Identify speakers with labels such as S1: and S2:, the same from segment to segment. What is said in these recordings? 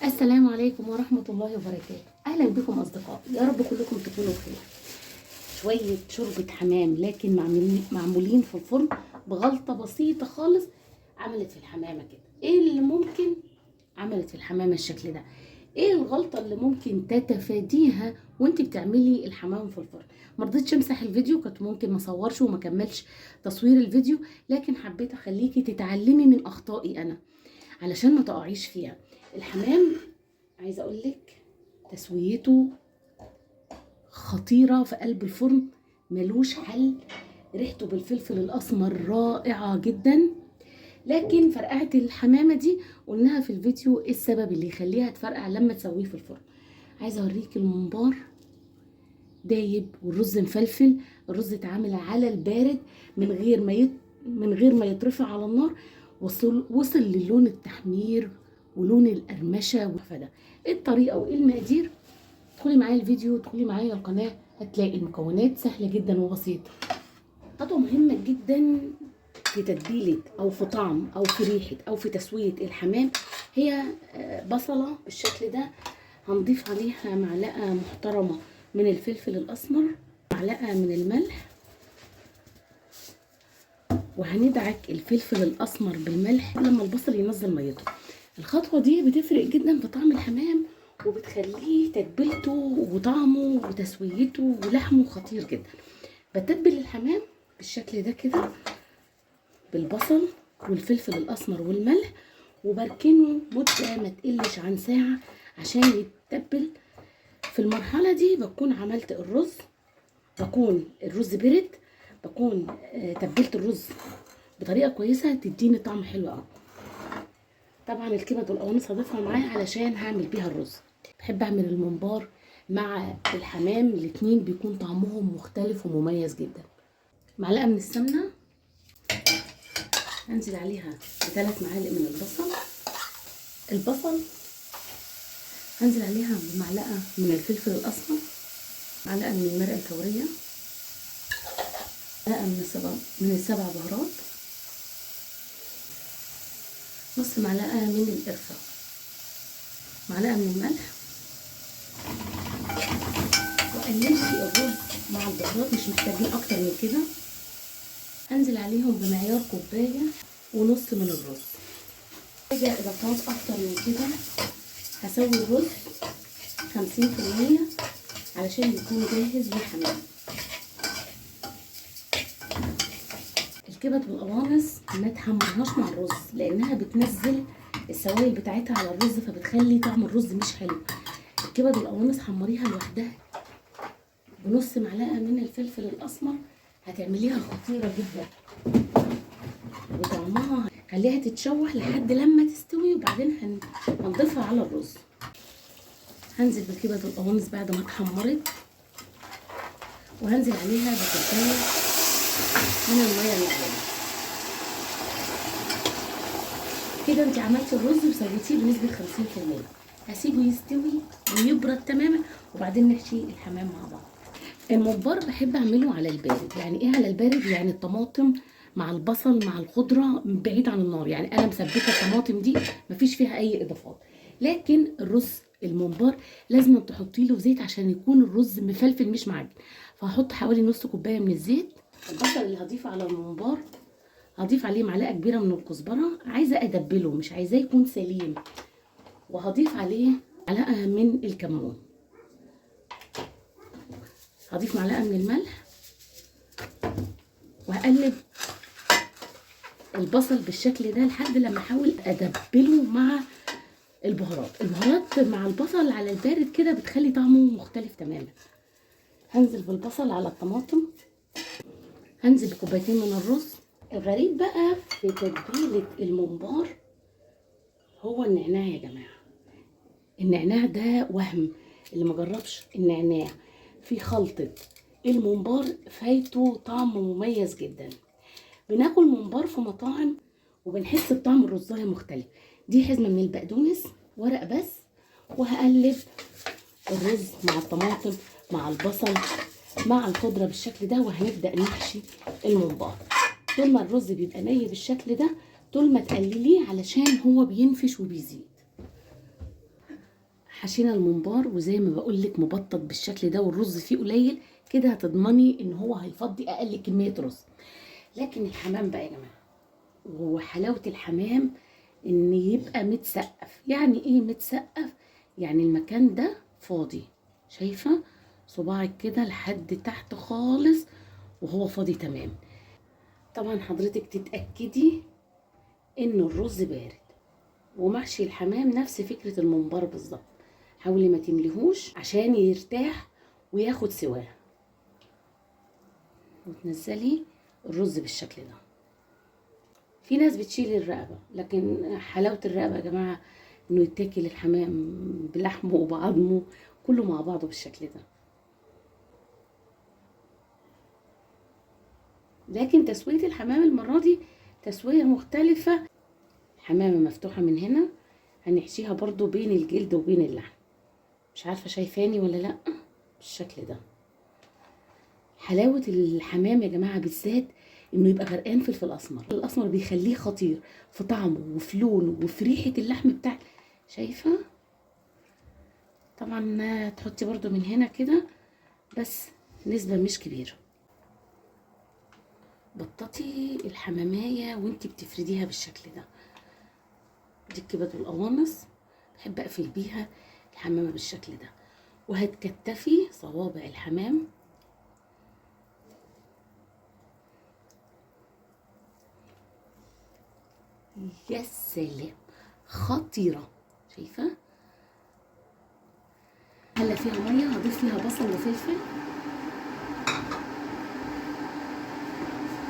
S1: السلام عليكم ورحمة الله وبركاته. أهلا بكم أصدقائي، يا رب كلكم تكونوا بخير. شوية شوربة حمام لكن معمولين في الفرن بغلطة بسيطة خالص عملت في الحمامة كده. إيه اللي ممكن عملت في الحمامة الشكل ده؟ إيه الغلطة اللي ممكن تتفاديها وانت بتعملي الحمام في الفرن؟ مرضتش امسح الفيديو، كنت ممكن ما اصورش وما كملش تصوير الفيديو، لكن حبيت اخليكي تتعلمي من اخطائي انا علشان ما تقعيش فيها. الحمام عايزه اقول لك تسويته خطيره في قلب الفرن، ملوش حل. ريحته بالفلفل الاسمر رائعه جدا. لكن فرقعه الحمامه دي قلناها في الفيديو ايه السبب اللي يخليها تفرقع لما تسويه في الفرن. عايزه اوريك الممبار دايب والرز مفلفل. الرز اتعامل على البارد من غير ما يترفع على النار، وصل للون التحمير ولون القرمشه. فده ايه الطريقه وايه المقادير؟ ادخلي معايا الفيديو، ادخلي معايا القناه، هتلاقي المكونات سهله جدا وبسيطه. خطوه مهمه جدا في تتبيله او في طعم او في ريحه او في تسويه الحمام هي بصله بالشكل ده. هنضيف عليها معلقه محترمه من الفلفل الاسمر، معلقه من الملح، وهندعك الفلفل الاسمر بالملح لما البصل ينزل ميته. الخطوه دي بتفرق جدا في طعم الحمام وبتخليه تتبيلته وطعمه وتسويته ولحمه خطير جدا. بتتبل الحمام بالشكل ده كده بالبصل والفلفل الاسمر والملح، وبركنه مده ما تقلش عن ساعه عشان يتبل. في المرحله دي بكون عملت الرز، بكون الرز برد، بكون تبلت الرز بطريقه كويسه تديني طعم حلو قوي. طبعا الكبد والقوانص هضيفها معايا علشان هعمل بيها الرز. بحب اعمل الممبار مع الحمام، الاتنين بيكون طعمهم مختلف ومميز جدا. معلقه من السمنه هنزل عليها ب3 معالق من البصل هنزل عليها بمعلقه من الفلفل الاسمر، معلقه من المرقه الفوريه، معلقه من السبع بهارات، نص معلقه من القرفه، معلقه من الملح. وقلبتي الرز مع البهارات، مش محتاجين اكتر من كده. هنزل عليهم بمعيار كوبايه ونص من الرز. حاجه اضافات اكتر من كده هسوي الرز 50% علشان يكون جاهز للحمام. الكبد والقوانص ما تحمرهاش مع الرز لانها بتنزل السوائل بتاعتها على الرز فبتخلي طعم الرز مش حلو. الكبد والقوانص حمريها لوحدها بنص معلقه من الفلفل الاسمر، هتعمليها خطيره جدا وطعمها. خليها تتشوح لحد لما تستوي وبعدين هنضيفها على الرز. هنزل بالكبد والقوانص بعد ما اتحمرت، وهنزل عليها بكوبايه من الميه المغليه. كده انت عملتي الرز وسويتيه بنسبه 50%. هسيبه يستوي ويبرد تماما وبعدين نحشي الحمام مع بعض. الممبار بحب اعمله على البارد. يعني ايه على البارد؟ يعني الطماطم مع البصل مع الخضره بعيد عن النار. يعني انا مثبته الطماطم دي مفيش فيها اي اضافات. لكن الرز الممبار لازم تحطي له زيت عشان يكون الرز مفلفل مش معجن. فهحط حوالي نص كوبايه من الزيت. البصل اللي هضيفه على الممبار هضيف عليه معلقه كبيره من الكزبره، عايزه ادبله مش عايزاه يكون سليم. وهضيف عليه معلقه من الكمون، هضيف معلقه من الملح، وهقلب البصل بالشكل ده لحد لما احاول ادبله مع البهارات مع البصل على البارد كده بتخلي طعمه مختلف تماما. هنزل بالبصل على الطماطم، هنزل بكوبايتين من الرز. الغريب بقى في تتبيله الممبار هو النعناع يا جماعه. النعناع ده وهم، اللي مجربش النعناع في خلطه الممبار فايته طعم مميز جدا. بناكل ممبار في مطاعم وبنحس بطعم الرزايه مختلف. دي حزمه من البقدونس ورق بس، وهقلب الرز مع الطماطم مع البصل مع الخضره بالشكل ده، وهنبدا نحشي الممبار. طول ما الرز بيبقى ني بالشكل ده طول ما تقلليه علشان هو بينفش وبيزيد. حشينا الممبار وزي ما بقول لك مبطط بالشكل ده والرز فيه قليل كده، هتضمني ان هو هيفضي اقل كميه رز. لكن الحمام بقى يا جماعه، وحلاوه الحمام ان يبقى متسقف. يعني ايه متسقف؟ يعني المكان ده فاضي، شايفه صباعك كده لحد تحت خالص وهو فاضي تمام. طبعا حضرتك تتاكدي ان الرز بارد. ومحشي الحمام نفس فكره الممبار بالظبط، حاولي ما تمليهوش عشان يرتاح وياخد سواه. وتنزلي الرز بالشكل ده. في ناس بتشيل الرقبه، لكن حلاوه الرقبه يا جماعه انه يتاكل الحمام بلحمه وبعظمه كله مع بعضه بالشكل ده. لكن تسويه الحمام المره دي تسويه مختلفه. حمامه مفتوحه من هنا، هنحشيها برضو بين الجلد وبين اللحم. مش عارفه شايفاني ولا لا؟ بالشكل ده. حلاوه الحمام يا جماعه بالذات انه يبقى غرقان فلفل اسمر. الاسمر بيخليه خطير في طعمه وفي لونه وفي ريحه اللحم بتاع. شايفه؟ طبعا تحطي برضو من هنا كده بس نسبه مش كبيره. بططي الحمامايه وانتي بتفرديها بالشكل ده. دي الكبد والقوانص بحب اقفل بيها الحمامه بالشكل ده. وهتكتفي صوابع الحمام يا سلام، خطيره. شايفه؟ هلا فيها ميه، هضيف فيها بصل وفلفل،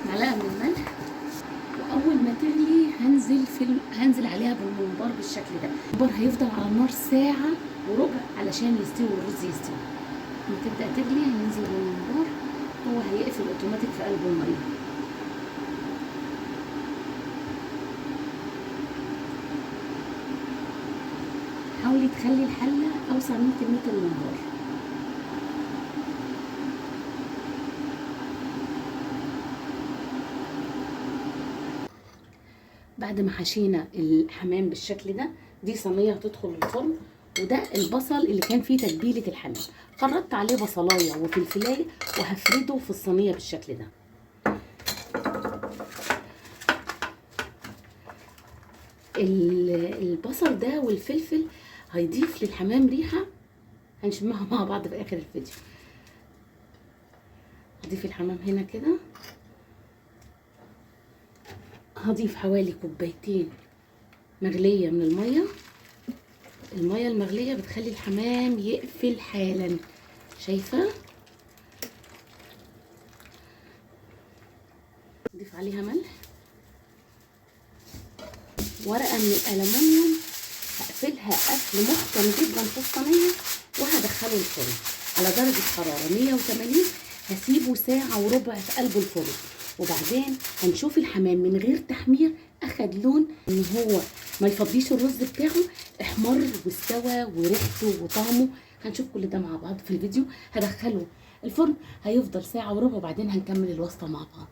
S1: معلقه من الملح. واول ما تغلي هنزل عليها بالممبار بالشكل ده. الممبار هيفضل على النار ساعه وربع علشان يستوي والرز يستوي. لما تبدا تغلي هننزل بالممبار، هو هيقفل اوتوماتيك في قلب الميه. حاولي تخلي الحله اوسع من كميه الممبار. بعد ما حشينا الحمام بالشكل ده، دي صينيه هتدخل الفرن. وده البصل اللي كان فيه تتبيله الحمام، خرطت عليه بصلايه وفلفلايه وهفرده في الصينيه بالشكل ده. البصل ده والفلفل هيضيف للحمام ريحه هنشمها مع بعض في اخر الفيديو. هضيف الحمام هنا كده. هضيف حوالي كوبايتين مغليه من الميه. الميه المغليه بتخلي الحمام يقفل حالا. شايفه؟ نضيف عليها ملح. ورقه من الالومنيوم هقفلها قفل محكم جدا في الصينيه وهدخله الفرن على درجه حراره 180. هسيبه ساعه وربع في قلب الفرن. وبعدين هنشوف الحمام من غير تحمير اخد لون ان هو ما يفضيش الرز بتاعه، احمر واستوى وريحته وطعمه. هنشوف كل ده مع بعض في الفيديو. هدخله الفرن هيفضل ساعه وربع وبعدين هنكمل الوصفه مع بعض.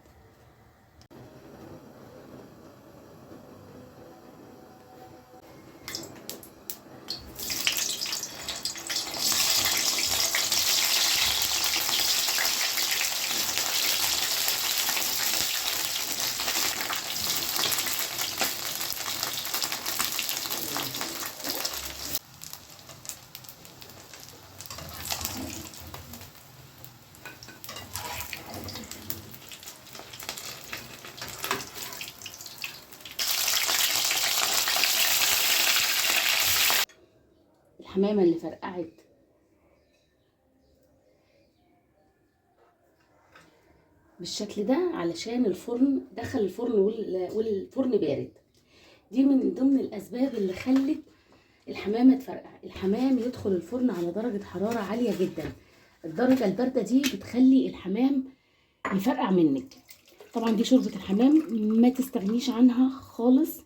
S1: الحمامه اللي فرقعت بالشكل ده علشان الفرن دخل الفرن والفرن بارد. دي من ضمن الاسباب اللي خلت الحمامه تفرقع. الحمام يدخل الفرن على درجه حراره عاليه جدا. الدرجه البارده دي بتخلي الحمام يفرقع منك. طبعا دي شوربه الحمام ما تستغنيش عنها خالص.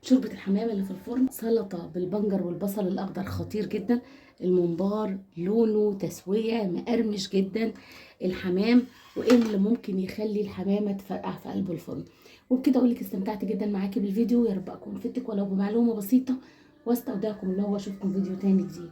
S1: شوربه الحمام اللي في الفرن سلطه بالبنجر والبصل الاخضر خطير جدا. الممبار لونه تسويه مقرمش جدا. الحمام وايه اللي ممكن يخلي الحمامه تفرقع في قلب الفرن. وبكده اقول لك استمتعت جدا معاكي بالفيديو. يا رب اكون فدتك ولو بمعلومه بسيطه. واستودعكم الله واشوفكم فيديو تاني جديد.